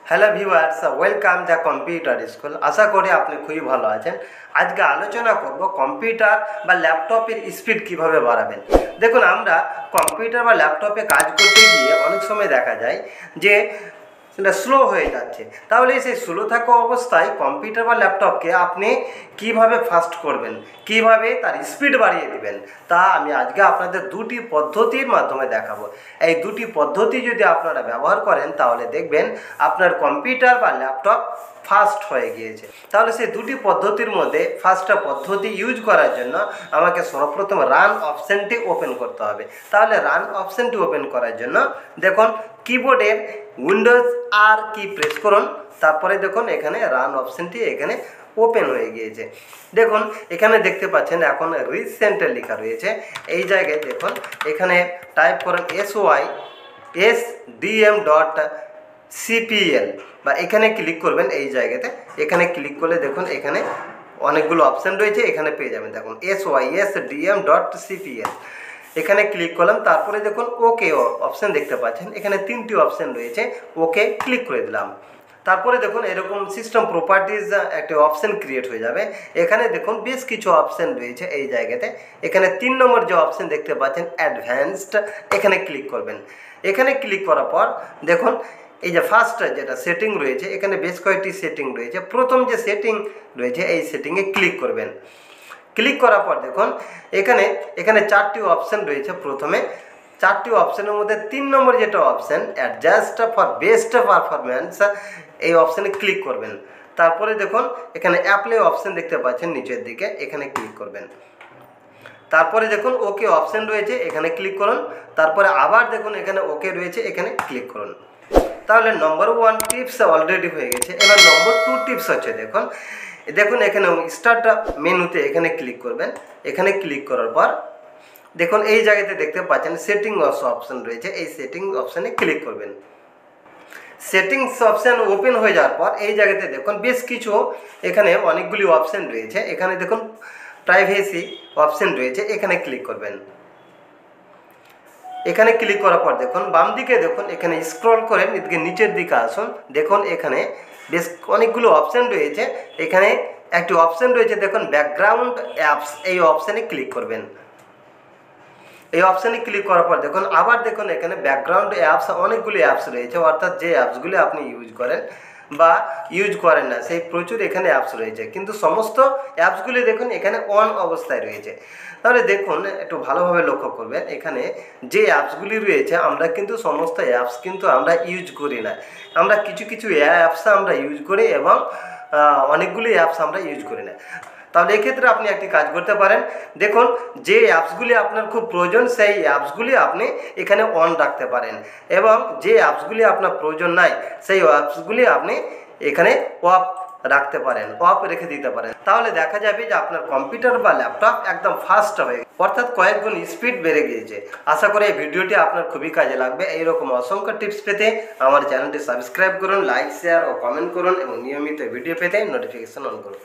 Hello viewers, welcome the computer school. আশা করি আপনি খুবই ভালো আছেন। আজকে আলোচনা করব কম্পিউটার বা ল্যাপটপের স্পিড কিভাবে বাড়াবেন। দেখুন, আমরা কম্পিউটার বা ল্যাপটপে কাজ করতে গিয়ে অনেক সময় দেখা যায় যে সেটা স্লো হয়ে যাচ্ছে। তাহলে সেই স্লো থাকা অবস্থায় কম্পিউটার বা ল্যাপটপকে আপনি কিভাবে ফাস্ট করবেন, কিভাবে তার স্পিড বাড়িয়ে দিবেন, তা আমি আজকে আপনাদের দুটি পদ্ধতির মাধ্যমে দেখাবো। এই দুটি পদ্ধতি যদি আপনারা ব্যবহার করেন তাহলে দেখবেন আপনার কম্পিউটার বা ল্যাপটপ ফাস্ট হয়ে গিয়েছে। তাহলে সেই দুটি পদ্ধতির মধ্যে ফার্স্টটা পদ্ধতি ইউজ করার জন্য আমাকে সর্বপ্রথম রান অপশানটি ওপেন করতে হবে। তাহলে রান অপশানটি ওপেন করার জন্য দেখুন কিবোর্ডের উইন্ডোজ আর কি প্রেস করুন, তারপরে দেখুন এখানে রান অপশানটি এখানে ওপেন হয়ে গিয়েছে। দেখুন এখানে দেখতে পাচ্ছেন এখন রিসেন্ট লেখা রয়েছে। এই জায়গায় দেখুন এখানে টাইপ করুন sym.cpl বা এখানে ক্লিক করবেন। এই জায়গাতে এখানে ক্লিক করলে দেখুন এখানে অনেকগুলো অপশান রয়েছে, এখানে পেয়ে যাবেন। দেখুন sym.cpl এখানে ক্লিক করলাম, তারপরে দেখুন ওকে অপশান দেখতে পাচ্ছেন। এখানে তিনটি অপশান রয়েছে, ওকে ক্লিক করে দিলাম। তারপরে দেখুন এরকম সিস্টেম প্রপার্টিজ একটা অপশান ক্রিয়েট হয়ে যাবে। এখানে দেখুন বেশ কিছু অপশান রয়েছে। এই জায়গাতে এখানে 3 নম্বর যে অপশান দেখতে পাচ্ছেন অ্যাডভান্সড, এখানে ক্লিক করবেন। এখানে ক্লিক করার পর দেখুন এই যে ফার্স্ট যেটা সেটিং রয়েছে, এখানে বেশ কয়েকটি সেটিং রয়েছে। প্রথম যে সেটিং রয়েছে এই সেটিংয়ে ক্লিক করবেন। ক্লিক করার পর দেখুন এখানে 4টি অপশান রয়েছে। প্রথমে 4টি অপশানের মধ্যে 3 নম্বর যেটা option adjust for best performance, এই অপশানে ক্লিক করবেন। তারপরে দেখুন এখানে অ্যাপ্লাই অপশান দেখতে পাচ্ছেন নিচের দিকে, এখানে ক্লিক করবেন। তারপরে দেখুন ওকে অপশান রয়েছে, এখানে ক্লিক করুন। তারপরে আবার দেখুন এখানে ওকে রয়েছে, এখানে ক্লিক করুন। তাহলে নম্বর 1 টিপস অলরেডি হয়ে গেছে। এবার নম্বর 2 টিপস হচ্ছে দেখুন এখানে স্টার্ট মেনুতে এখানে ক্লিক করবেন। এখানে ক্লিক করার পর দেখুন এই জায়গাতে দেখতে পাচ্ছেন সেটিংস অপশান রয়েছে, এই সেটিংস অপশানে ক্লিক করবেন। সেটিংস অপশান ওপেন হয়ে যাওয়ার পর এই জায়গাতে দেখুন বেশ কিছু এখানে অনেকগুলি অপশান রয়েছে। এখানে দেখুন প্রাইভেসি অপশান রয়েছে, এখানে ক্লিক করবেন। এখানে ক্লিক করার পর দেখুন বাম দিকে দেখুন এখানে স্ক্রল করে এদিকে নিচের দিকে আসুন। দেখুন এখানে বেশ অনেকগুলো অপশান রয়েছে। এখানে একটি অপশান রয়েছে দেখুন ব্যাকগ্রাউন্ড অ্যাপস, এই অপশানে ক্লিক করবেন। এই অপশানে ক্লিক করার পর দেখুন আবার দেখুন এখানে ব্যাকগ্রাউন্ড অ্যাপস অনেকগুলি অ্যাপস রয়েছে, অর্থাৎ যে অ্যাপসগুলি আপনি ইউজ করেন বা ইউজ করেন না সেই প্রচুর এখানে অ্যাপস রয়েছে, কিন্তু সমস্ত অ্যাপসগুলি দেখুন এখানে অন অবস্থায় রয়েছে। তাহলে দেখুন একটু ভালোভাবে লক্ষ্য করবেন, এখানে যে অ্যাপসগুলি রয়েছে আমরা কিন্তু সমস্ত অ্যাপস কিন্তু আমরা ইউজ করি না। আমরা কিছু কিছু অ্যাপস আমরা ইউজ করি এবং অনেকগুলি অ্যাপস আমরা ইউজ করি না। তাহলে এক্ষেত্রে আপনি একটি কাজ করতে পারেন। দেখুন যে অ্যাপসগুলি আপনার খুব প্রয়োজন সেই অ্যাপসগুলি আপনি এখানে অন রাখতে পারেন, এবং যে অ্যাপসগুলি আপনার প্রয়োজন নাই সেই অ্যাপসগুলি আপনি এখানে অফ রাখতে পারেন, অফ রেখে দিতে পারেন। তাহলে দেখা যাবে যে আপনার কম্পিউটার বা ল্যাপটপ একদম ফাস্ট হয়ে, অর্থাৎ কয়েক গুণ স্পিড বেড়ে গিয়েছে। আশা করি এই ভিডিওটি আপনার খুবই কাজে লাগবে। এইরকম অসংখ্য টিপস পেতে আমার চ্যানেলটি সাবস্ক্রাইব করুন, লাইক শেয়ার ও কমেন্ট করুন এবং নিয়মিত ভিডিও পেতে নোটিফিকেশন অন করুন।